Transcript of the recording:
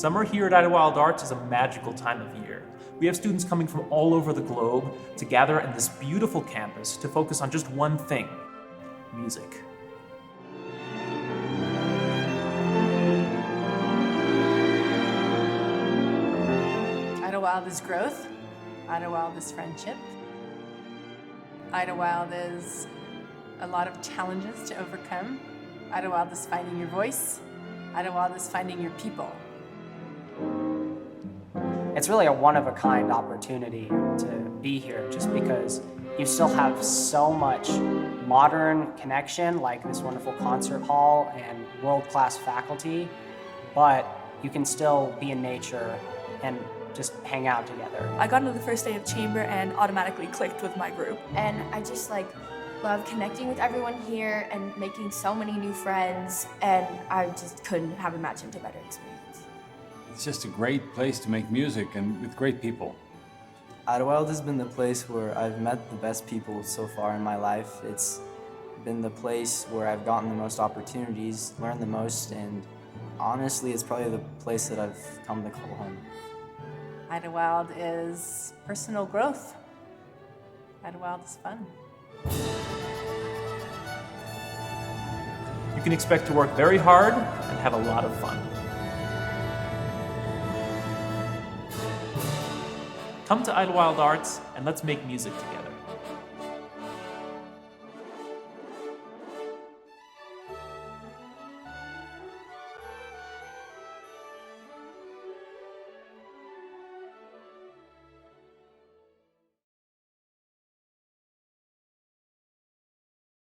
Summer here at Idyllwild Arts is a magical time of year. We have students coming from all over the globe to gather in this beautiful campus to focus on just one thing: music. Idyllwild is growth. Idyllwild is friendship. Idyllwild is a lot of challenges to overcome. Idyllwild is finding your voice. Idyllwild is finding your people. It's really a one-of-a-kind opportunity to be here just because you still have so much modern connection, like this wonderful concert hall and world-class faculty, but you can still be in nature and just hang out together. I got into the first day of chamber and automatically clicked with my group. And I just love connecting with everyone here and making so many new friends, and I just couldn't have imagined a better experience. It's just a great place to make music and with great people. Idyllwild has been the place where I've met the best people so far in my life. It's been the place where I've gotten the most opportunities, learned the most, and honestly, it's probably the place that I've come to call home. Idyllwild is personal growth. Idyllwild is fun. You can expect to work very hard and have a lot of fun. Come to Idyllwild Arts and let's make music together.